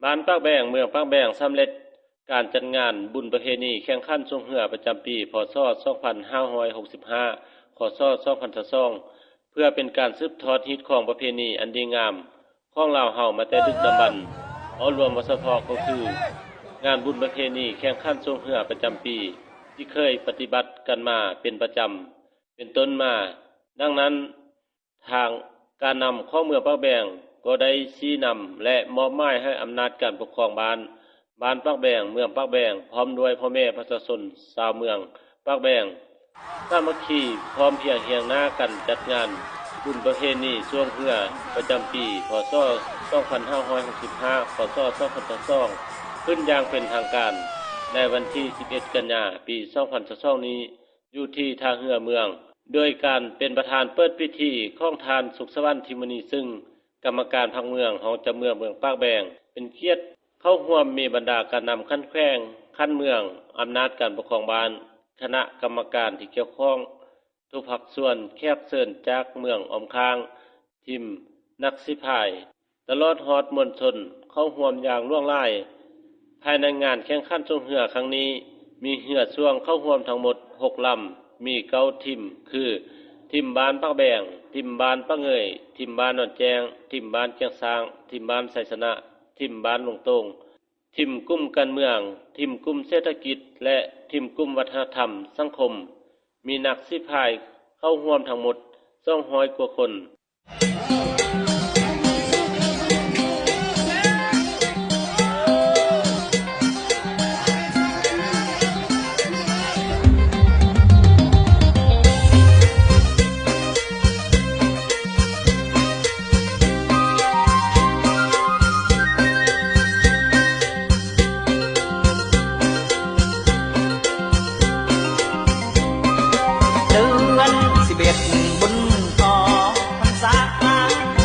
บ้านปากแบงเมืองปากแบงสำเร็จการจัดงานบุญประเพณีแข่งขันสงเหือประจำปีพศ2565คศ2022เพื่อเป็นการสืบทอดฮิตของประเพณีอันดีงามของลาวเฮามาแต่ดึกดำบรรพ์เอารวมว่าเฉพาะก็คืองานบุญประเพณีแข่งขันสงเหือประจำปีที่เคยปฏิบัติกันมาเป็นประจำเป็นต้นมาดังนั้นทางการนำของเมืองปากแบงก็ได้ชี้นำและมอบหมายให้อำนาจการปกครองบ้านปากแบงเมืองปากแบงพร้อมด้วยพ่อแม่ประชาชนชาวเมืองปากแบงสามัคคีพร้อมเพียงเฮียงหน้ากันจัดงานบุญประเพณีช่วงเหือประจำปีพศ2565พศ2022ขึ้นอย่างเป็นทางการในวันที่11กันยายนปี2022นี้อยู่ที่ท่าเรือเมืองโดยการเป็นประธานเปิดพิธีของทานสุขสวรรค์ทิมณีซึ่งกรรมการพักเมืองของเจ้าเมืองปากแบงเป็นเกียรติเข้าร่วมมีบรรดาการนำขั้นแขวงขั้นเมืองอำนาจการปกครองบ้านคณะกรรมการที่เกี่ยวข้องทุกภาคส่วนแขกเชิญจากเมืองออมค้างทีมนักสิพายตลอดฮอดมวลชนเข้าร่วมอย่างล่วงหลายภายในงานแข่งขันสงเหือครั้งนี้มีเหือช่วงเข้าร่วมทั้งหมด6ลำมี9ทีมคือทีมบ้านปากแบงทีมบ้านปากเงยทีมบ้านนอนแจงทีมบ้านเกียงซางทีมบ้านไสชนะทีมบ้านหลวงตงทีมกลุ่มการเมืองทีมกลุ่มเศรษฐกิจและทีมกลุ่มวัฒนธรรมสังคมมีนักสิพายเข้าร่วมทั้งหมด200กว่าคน11บุญออกพรรษากลาง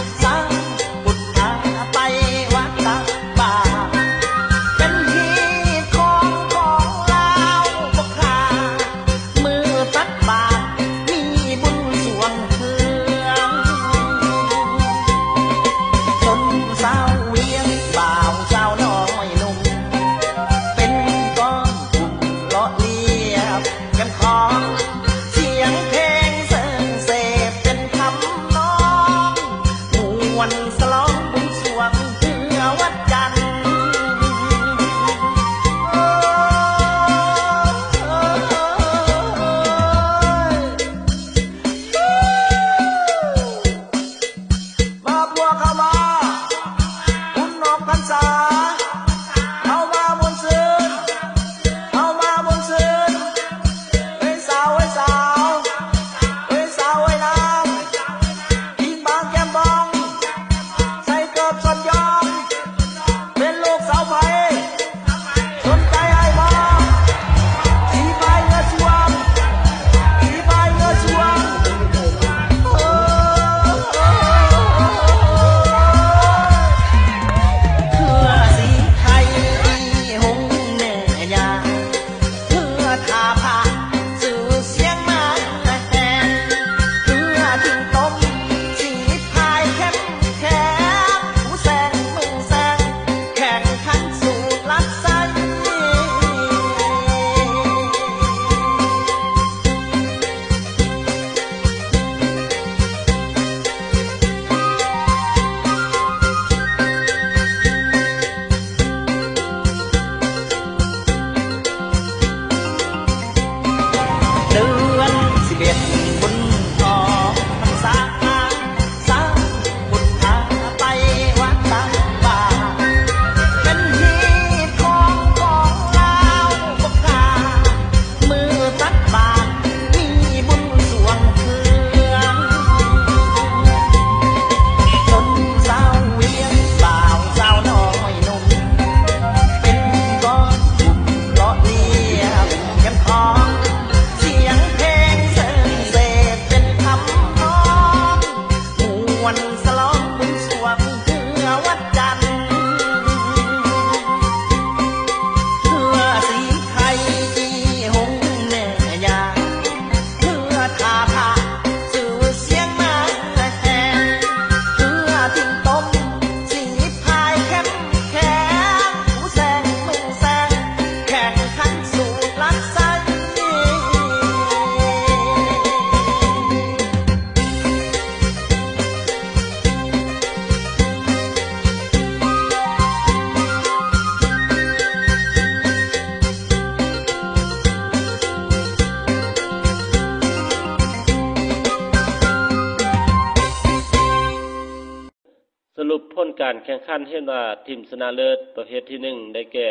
การแข่งขันเห็นว่าทีมชนะเลิศประเภทที่1ได้แก่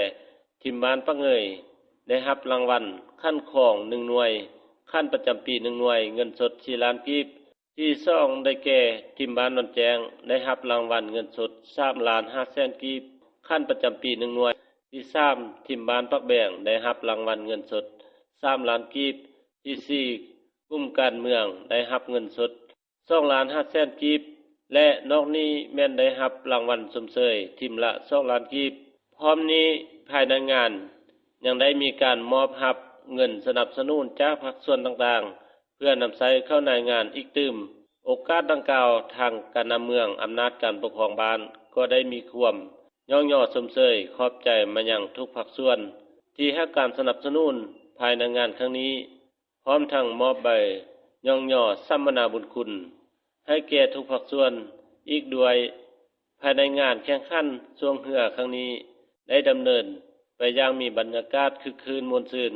ทีมบ้านปักเงยได้รับรางวัลขั้นของ1หน่วยขั้นประจำปี1หน่วยเงินสด4ล้านกีบที่2ได้แก่ทีมบ้านนนแจงได้รับรางวัลเงินสด3ล้าน5แสนกีบขั้นประจำปี1หน่วยที่3ทีมบ้านปักแบงได้รับรางวัลเงินสด3ล้านกีบที่4กลุ่มการเมืองได้รับเงินสด2ล้าน5แสนกีบและนอกนี้แม่นได้รับรางวัลสมเสยทีมละ2ล้านกีบพร้อมนี้ภายในงานยังได้มีการมอบรับเงินสนับสนุนจากภาคส่วนต่างๆเพื่อนำใช้เข้าในงานอีกตื่มโอกาสดังกล่าวทางการนำเมืองอำนาจการปกครองบ้านก็ได้มีความย่องย่อสมเสยขอบใจมายังทุกภาคส่วนที่ให้การสนับสนุนภายในงานครั้งนี้พร้อมทั้งมอบใบย่องย่อสัมมนาบุญคุณให้แก่ทุกภาคส่วนอีกด้วยภายในงานแข่งขันช่วงเหือครั้งนี้ได้ดำเนินไปอย่างมีบรรยากาศคึกคืนม่วนชื่น